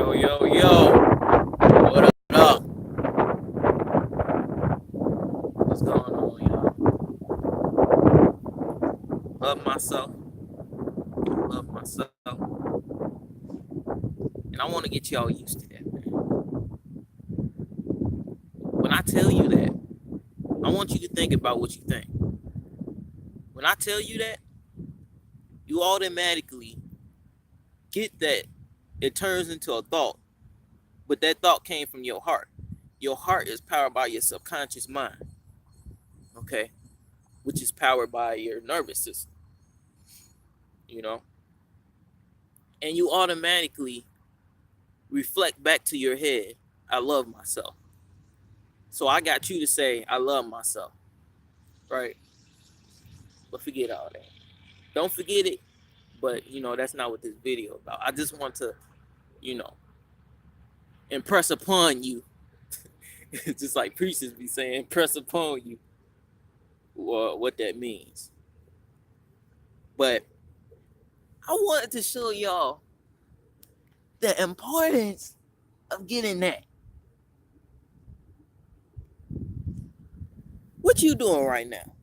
Yo, yo, yo. What up? What's going on, y'all? Love myself. Love myself. And I want to get y'all used to that, man. When I tell you that, I want you to think about what you think. When I tell you that, you automatically get that it turns into a thought, but that thought came from your heart. Your heart is powered by your subconscious mind, okay? Which is powered by your nervous system, you know? And you automatically reflect back to your head, I love myself. So I got you to say, I love myself, right? But forget all that. Don't forget it, but that's not what this video is about. I just want to, you know, impress upon you, just like preachers be saying, impress upon you what that means. But I wanted to show y'all the importance of getting that. What you doing right now?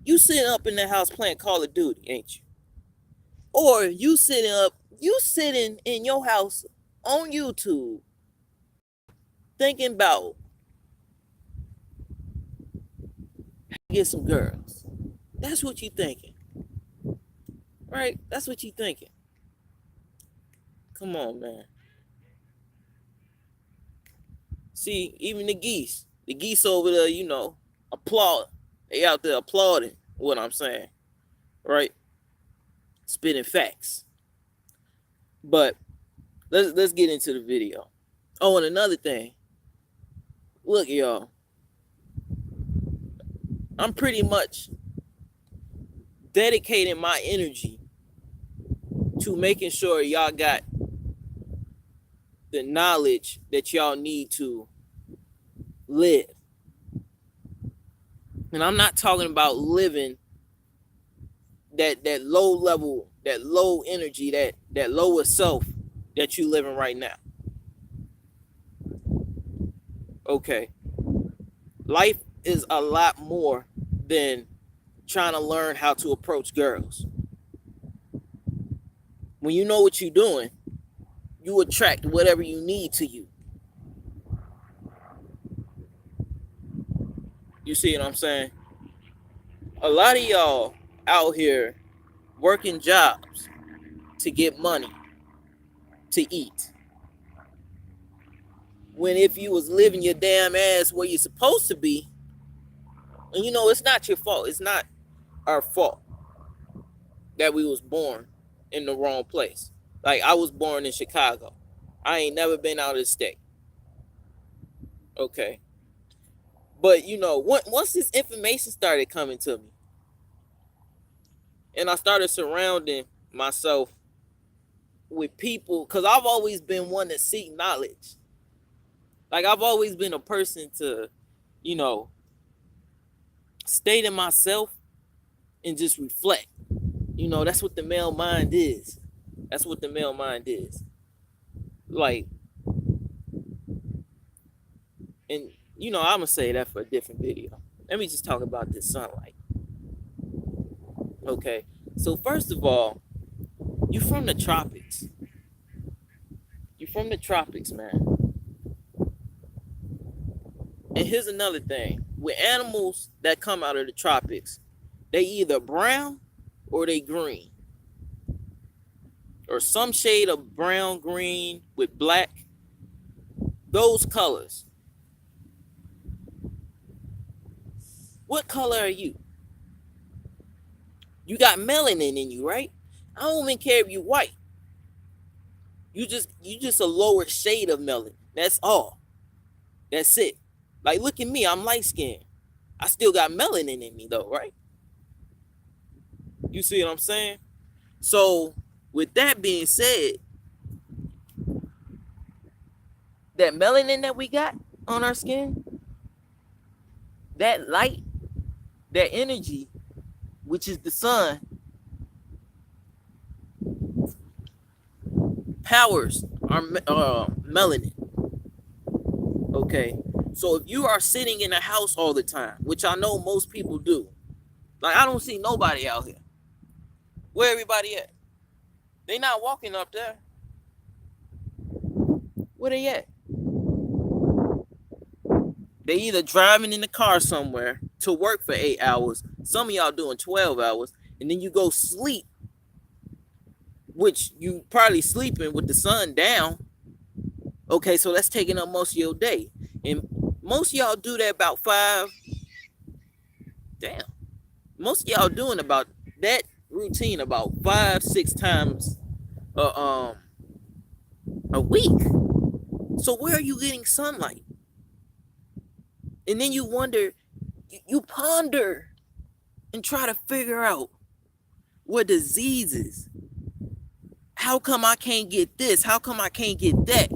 You sitting up in the house playing Call of Duty, ain't you? Or you sitting in your house on YouTube thinking about get some girls. That's what you thinking. Right? That's what you thinking. Come on, man. See, even the geese over there, applaud. They out there applauding what I'm saying. Right? Spitting facts. But let's get into the video. Oh, and another thing. Look, y'all. I'm pretty much dedicating my energy to making sure y'all got the knowledge that y'all need to live. And I'm not talking about living that low level, that low energy, that lower self that you living right now. Okay. Life is a lot more than trying to learn how to approach girls. When you know what you're doing, you attract whatever you need to you. You see what I'm saying? A lot of y'all out here working jobs to get money to eat. When if you was living your damn ass where you're supposed to be, and it's not your fault. It's not our fault that we was born in the wrong place. Like I was born in Chicago. I ain't never been out of the state. Okay. But once this information started coming to me, and I started surrounding myself with people, because I've always been one to seek knowledge. Like I've always been a person to, stay to myself and just reflect. That's what the male mind is. That's what the male mind is. Like, and I'm gonna say that for a different video. Let me just talk about this sunlight. Okay, so first of all, you from the tropics. You from the tropics, man. And here's another thing. With animals that come out of the tropics, they either brown or they green. Or some shade of brown, green with black. Those colors. What color are you? You got melanin in you, right? I don't even care if you're white. You just a lower shade of melanin. That's all. That's it. Like, look at me. I'm light skinned. I still got melanin in me, though, right? You see what I'm saying? So, with that being said, that melanin that we got on our skin, that light, that energy, which is the sun, powers our melanin. Okay, so if you are sitting in a house all the time, which I know most people do, like I don't see nobody out here. Where everybody at? They not walking up there. Where they at? They either driving in the car somewhere to work for 8 hours. Some of y'all doing 12 hours, and then you go sleep, which you probably sleeping with the sun down. Okay, so that's taking up most of your day. And most of y'all do that about five. Damn. Most of y'all doing about that routine about 5-6 times a week. So where are you getting sunlight? And then you wonder, you ponder and try to figure out what diseases. How come I can't get this? How come I can't get that?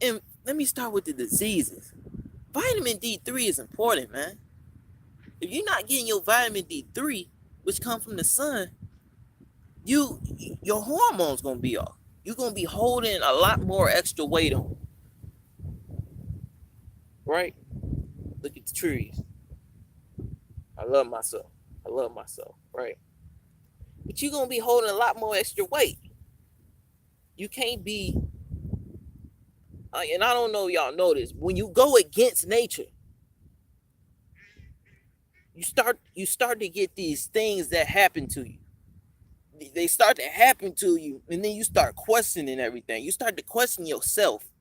And let me start with the diseases. Vitamin D3 is important, man. If you're not getting your vitamin D3, which comes from the sun, your hormones gonna be off. You're gonna be holding a lot more extra weight on. Right? Look at the trees. I love myself. Right? But you're gonna be holding a lot more extra weight. You can't be, and I don't know if y'all know this, when you go against nature, you start to get these things that happen to you. They start to happen to you, and then you start questioning everything. You start to question yourself.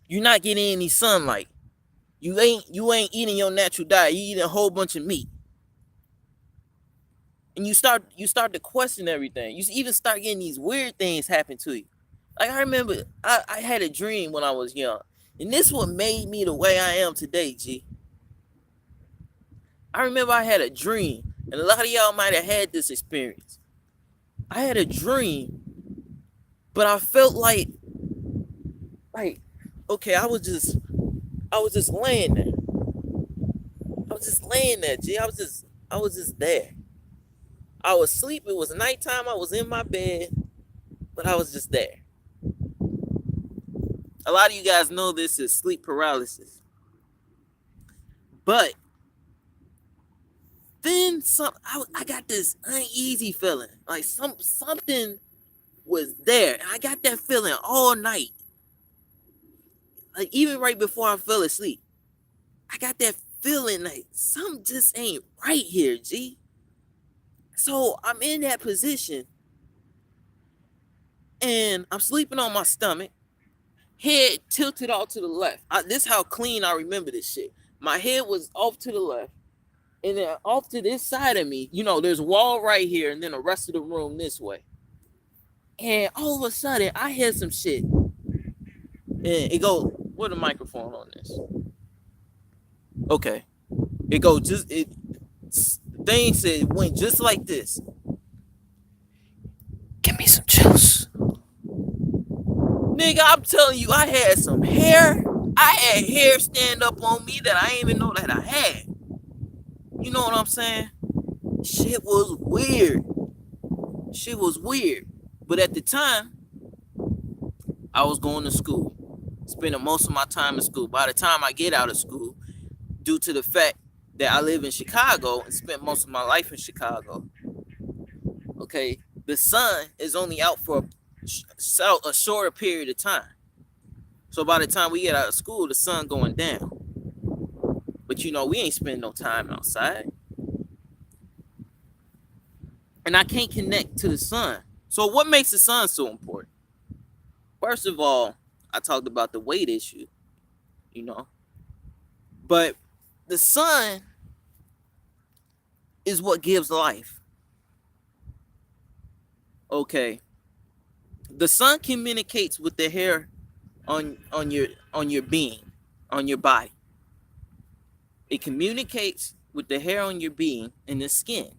You're not getting any sunlight. You ain't eating your natural diet. You eating a whole bunch of meat. And you start to question everything. You even start getting these weird things happen to you. Like I remember I had a dream when I was young. And this what made me the way I am today, G. I remember I had a dream, and a lot of y'all might have had this experience. I had a dream, but I felt like okay, I was just laying there. I was just laying there, G. I was just there. I was asleep. It was nighttime. I was in my bed, but I was just there. A lot of you guys know this is sleep paralysis. But then I got this uneasy feeling. Like something was there. I got that feeling all night. Like even right before I fell asleep. I got that feeling like something just ain't right here, G. So I'm in that position. And I'm sleeping on my stomach. Head tilted off to the left. This is how clean I remember this shit. My head was off to the left. And then off to this side of me, there's a wall right here, and then the rest of the room this way. And all of a sudden, I hear some shit. And it go, where the microphone on this? Okay. It go thing said it went just like this. Give me some juice. Nigga, I'm telling you, I had some hair. I had hair stand up on me that I didn't even know that I had. You know what I'm saying? Shit was weird. But at the time, I was going to school. Spending most of my time in school. By the time I get out of school, due to the fact that I live in Chicago and spent most of my life in Chicago, okay, the sun is only out for a shorter period of time. So by the time we get out of school, the sun going down. But we ain't spending no time outside. And I can't connect to the sun. So what makes the sun so important? First of all, I talked about the weight issue, But the sun is what gives life. Okay. The sun communicates with the hair on your being, on your body. It communicates with the hair on your being and the skin.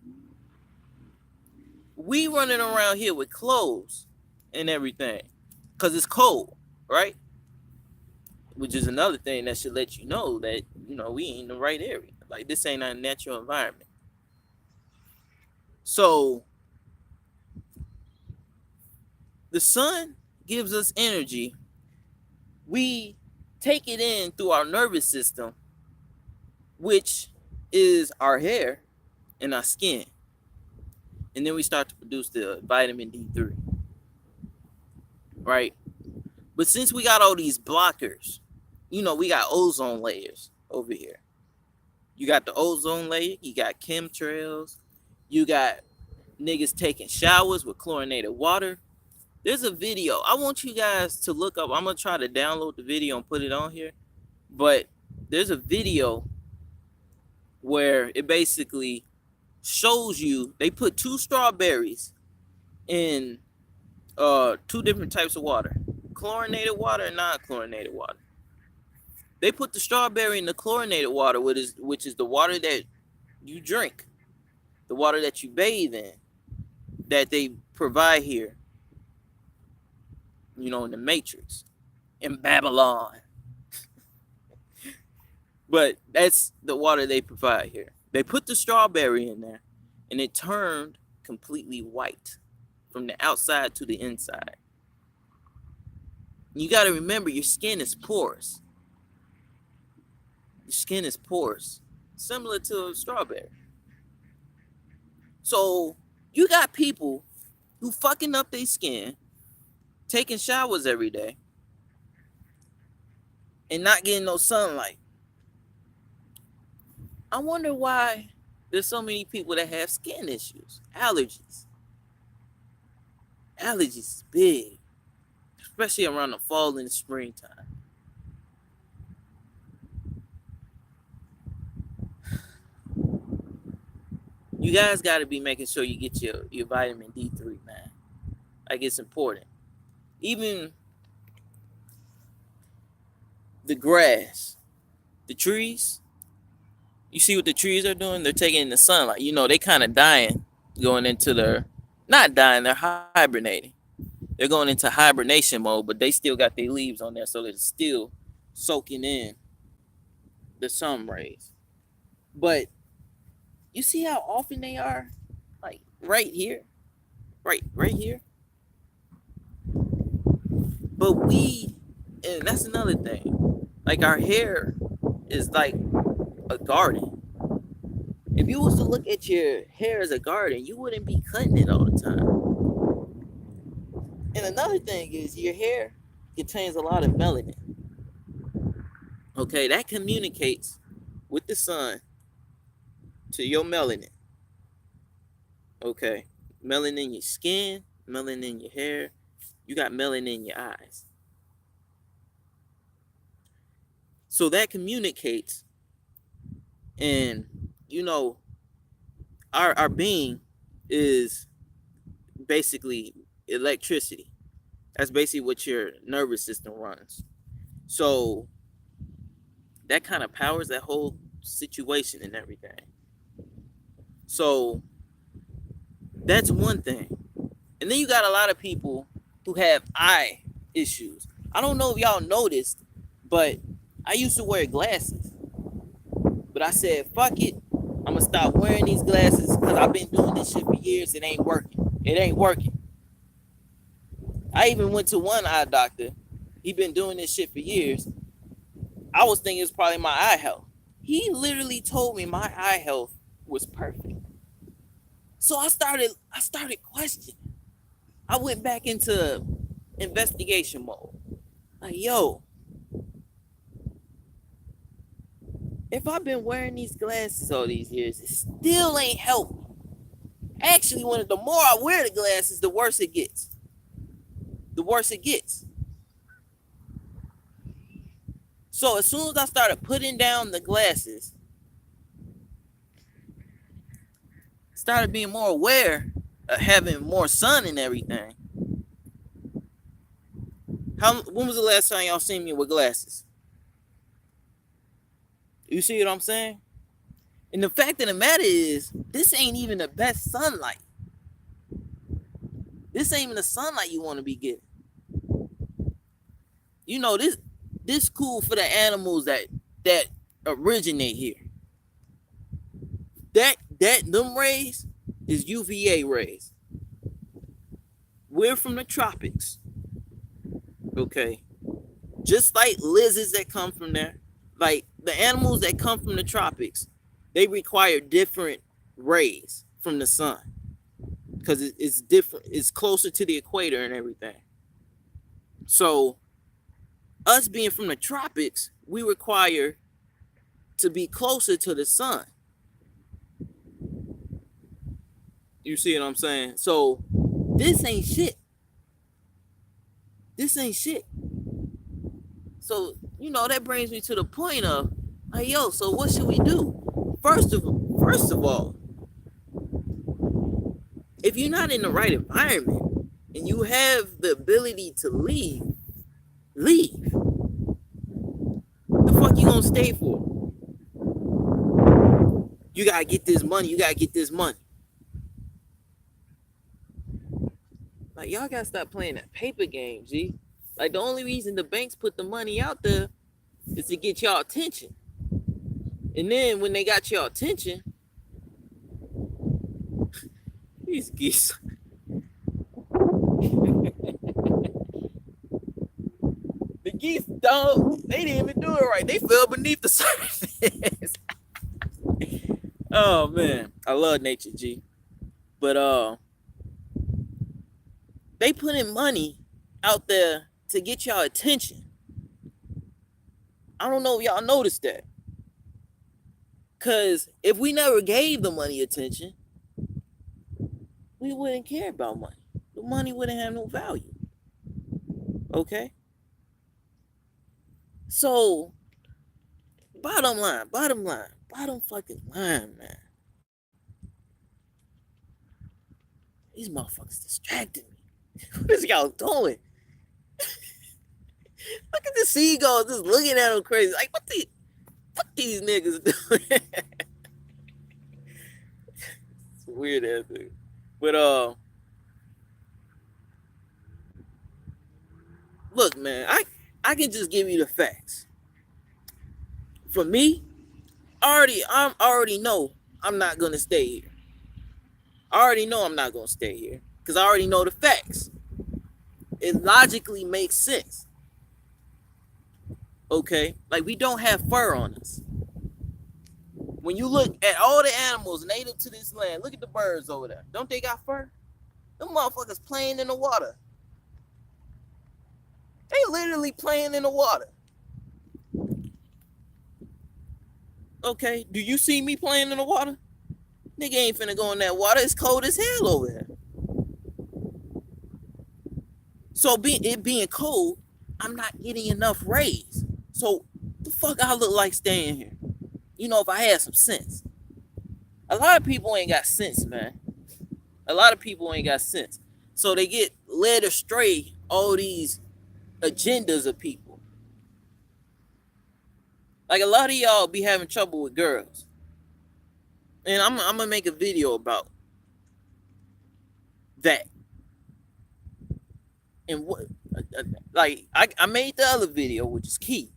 We running around here with clothes and everything because it's cold, right? Which is another thing that should let you know that we ain't in the right area. Like, this ain't our natural environment. So the sun gives us energy. We take it in through our nervous system, which is our hair and our skin. And then we start to produce the vitamin D3, right? But since we got all these blockers, we got ozone layers over here. You got the ozone layer, you got chemtrails, you got niggas taking showers with chlorinated water. There's a video. I want you guys to look up. I'm going to try to download the video and put it on here. But there's a video where it basically shows you, they put 2 strawberries in 2 different types of water. Chlorinated water and non-chlorinated water. They put the strawberry in the chlorinated water, which is the water that you drink, the water that you bathe in, that they provide here, in the Matrix, in Babylon. But that's the water they provide here. They put the strawberry in there, and it turned completely white from the outside to the inside. You got to remember, your skin is porous. Your skin is porous, similar to a strawberry. So you got people who fucking up their skin, taking showers every day, and not getting no sunlight. I wonder why there's so many people that have skin issues, allergies. Allergies is big, especially around the fall and the springtime. You guys got to be making sure you get your vitamin D3, man. Like, it's important. Even the grass, the trees, you see what the trees are doing? They're taking in the sunlight. They kind of dying, going into not dying, they're hibernating. They're going into hibernation mode, but they still got their leaves on there, so they're still soaking in the sun rays. But you see how often they are? Like, right here. Right here. But and that's another thing. Like, our hair is like a garden. If you was to look at your hair as a garden, you wouldn't be cutting it all the time. And another thing is, your hair contains a lot of melanin. Okay, that communicates with the sun to your melanin. Okay, melanin in your skin, melanin in your hair, you got melanin in your eyes. So that communicates, and our being is basically electricity. That's basically what your nervous system runs. So that kind of powers that whole situation and everything. So that's one thing. And then you got a lot of people who have eye issues. I don't know if y'all noticed, but I used to wear glasses. But I said, fuck it. I'm going to stop wearing these glasses because I've been doing this shit for years. It ain't working. It ain't working. I even went to one eye doctor. He been doing this shit for years. I was thinking it's probably my eye health. He literally told me my eye health was perfect. So I started questioning. I went back into investigation mode. Like, yo, if I've been wearing these glasses all these years, it still ain't helping. Actually, the more I wear the glasses, the worse it gets. The worse it gets. So as soon as I started putting down the glasses, started being more aware of having more sun and everything. When was the last time y'all seen me with glasses? You see what I'm saying? And the fact of the matter is, this ain't even the best sunlight. This ain't even the sunlight you want to be getting. This cool for the animals that originate here. Them rays is UVA rays. We're from the tropics. Okay. Just like lizards that come from there, like the animals that come from the tropics, they require different rays from the sun because it's different. It's closer to the equator and everything. So us being from the tropics, we require to be closer to the sun. You see what I'm saying? So this ain't shit. This ain't shit. So, you know, that brings me to the point of, like, yo, so what should we do? First of all, if you're not in the right environment and you have the ability to leave. The fuck you gonna stay for? You gotta get this money. Like, y'all gotta stop playing that paper game, G. Like, the only reason the banks put the money out there is to get y'all attention. And then when they got y'all attention, these geese. The geese don't. They didn't even do it right. They fell beneath the surface. Oh man, I love nature, G. But they putting money out there to get y'all attention. I don't know if y'all noticed that. Cause if we never gave the money attention, we wouldn't care about money. The money wouldn't have no value. Okay? So, bottom fucking line, man. These motherfuckers distracted me. What is y'all doing? Look at the seagulls just looking at them crazy. Like, what these niggas doing? It's weird ass thing. But look, man, I can just give you the facts. For me, I already know I'm not gonna stay here. I already know I'm not gonna stay here because I already know the facts. It logically makes sense. Okay, like we don't have fur on us. When you look at all the animals native to this land, look at the birds over there. Don't they got fur? Them motherfuckers playing in the water. They literally playing in the water. Okay, do you see me playing in the water? Nigga ain't finna go in that water. It's cold as hell over here. So it being cold, I'm not getting enough rays. So the fuck I look like staying here? You know, if I had some sense. A lot of people ain't got sense, man. A lot of people ain't got sense. So they get led astray all these agendas of people. Like a lot of y'all be having trouble with girls. And I'm gonna make a video about that. And what, like, I made the other video, which is key.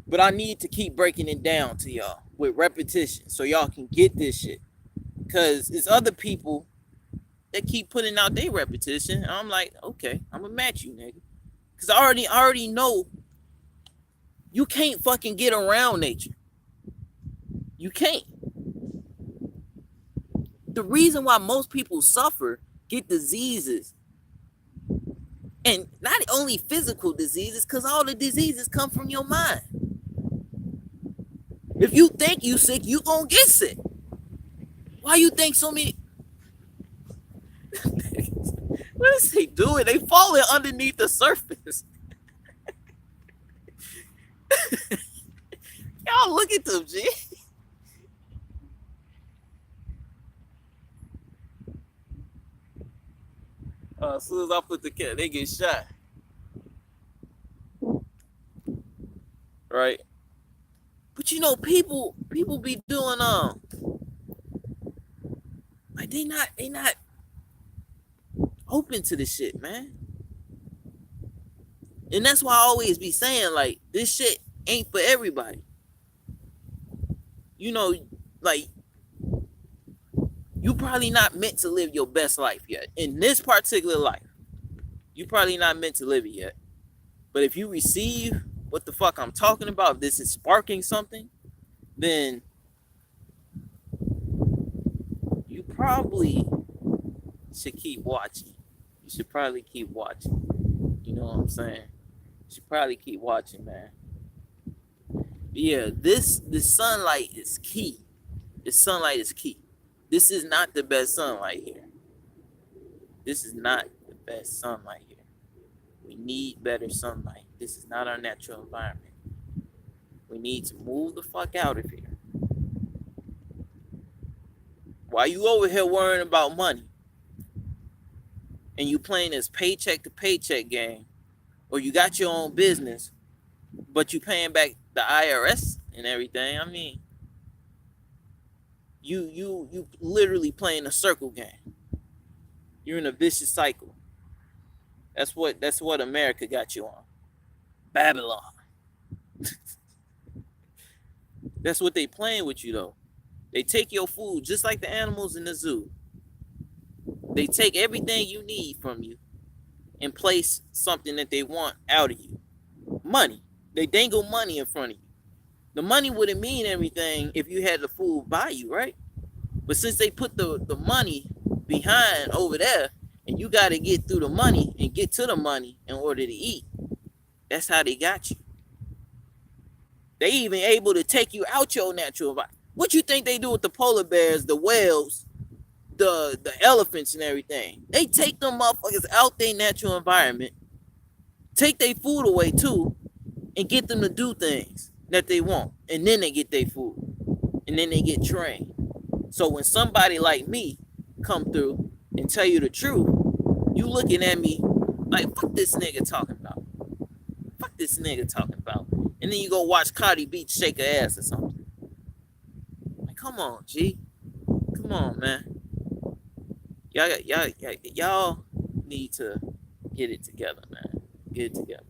But I need to keep breaking it down to y'all with repetition so y'all can get this shit. Because it's other people that keep putting out their repetition. And I'm like, okay, I'm gonna match you, nigga. Because I already know you can't fucking get around nature. You can't. The reason why most people suffer, get diseases, and not only physical diseases, because all the diseases come from your mind. If you think you sick, you gonna get sick. Why you think so many? What is they doing? They falling underneath the surface. Y'all look at them, G. As soon as I put the cat, they get shot. Right? But you know, people be doing like they not open to this shit, man. And that's why I always be saying, like, this shit ain't for everybody. You know, like, you probably not meant to live your best life yet. In this particular life, you probably not meant to live it yet. But if you receive what the fuck I'm talking about, if this is sparking something, then you probably should keep watching. You should probably keep watching. You know what I'm saying? You should probably keep watching, man. Yeah, this sunlight is key. The sunlight is key. This is not the best sunlight here. This is not the best sunlight here. We need better sunlight. This is not our natural environment. We need to move the fuck out of here. Why you over here worrying about money? And you playing this paycheck to paycheck game, or you got your own business, but you paying back the IRS and everything. I mean, you literally playing a circle game. You're in a vicious cycle. That's what America got you on. Babylon. That's what they playing with you though. They take your food just like the animals in the zoo. They take everything you need from you and place something that they want out of you. Money. They dangle money in front of you. The money wouldn't mean everything if you had the food by you, right? But since they put the money behind over there, and you got to get through the money and get to the money in order to eat, that's how they got you. They even able to take you out your natural environment. What you think they do with the polar bears, the whales, the elephants and everything? They take them motherfuckers out their natural environment, take their food away too, and get them to do things that they want. And then they get their food. And then they get trained. So when somebody like me come through and tell you the truth, you looking at me like, fuck this nigga talking about. Fuck this nigga talking about. And then you go watch Cardi B shake her ass or something. Like, come on, G. Come on, man. Y'all need to get it together, man. Get it together.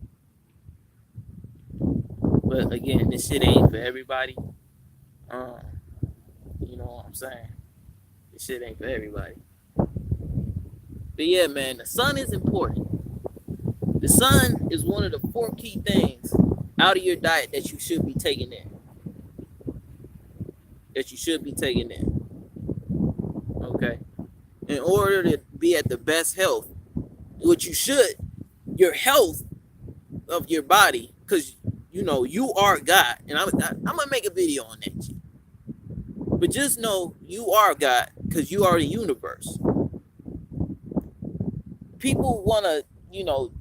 But again, this shit ain't for everybody. You know what I'm saying? This shit ain't for everybody. But yeah, man, the sun is important. The sun is one of the 4 key things out of your diet that you should be taking in. That you should be taking in. Okay? In order to be at the best health, which you should, your health of your body, because you know you are God, and I'm gonna make a video on that shit. But just know you are God, because you are the universe. People want to,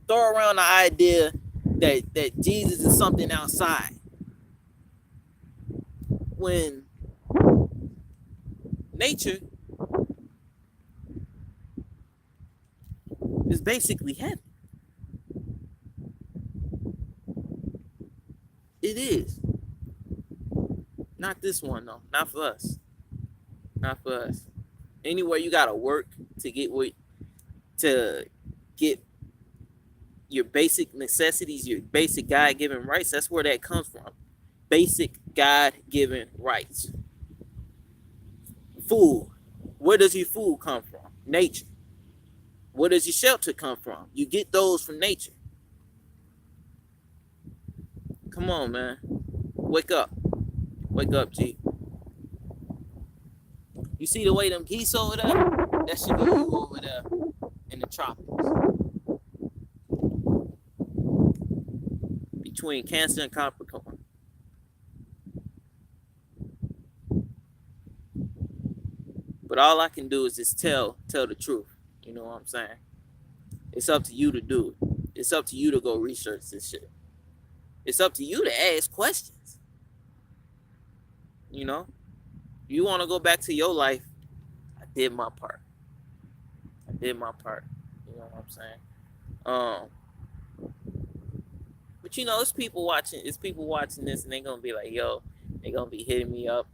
throw around the idea that Jesus is something outside, when nature is basically heaven. It is. Not this one though. Not for us. Not for us. Anywhere you gotta work to get your basic necessities, your basic God-given rights. That's where that comes from. Basic God-given rights. Food. Where does your food come from? Nature. Where does your shelter come from? You get those from nature. Come on, man. Wake up. Wake up, G. You see the way them geese over there? That should be you over there in the tropics. Between Cancer and Capricorn. But all I can do is just tell the truth. You know what I'm saying? It's up to you to do it. It's up to you to go research this shit. It's up to you to ask questions. You know? You want to go back to your life, I did my part. I did my part. You know what I'm saying? But it's people watching this, and they're gonna be like, yo, they're gonna be hitting me up.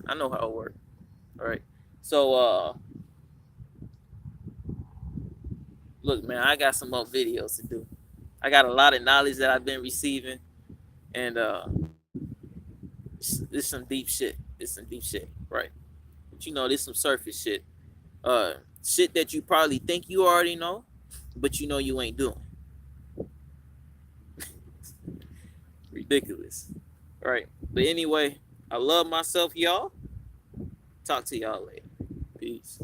I know how it works. All right. So look, man, I got some more videos to do. I got a lot of knowledge that I've been receiving, And this some deep shit. This some deep shit, right? But you know, this some surface shit. Shit that you probably think you already know, but you know you ain't doing. Ridiculous, right? But anyway, I love myself, y'all. Talk to y'all later. Peace.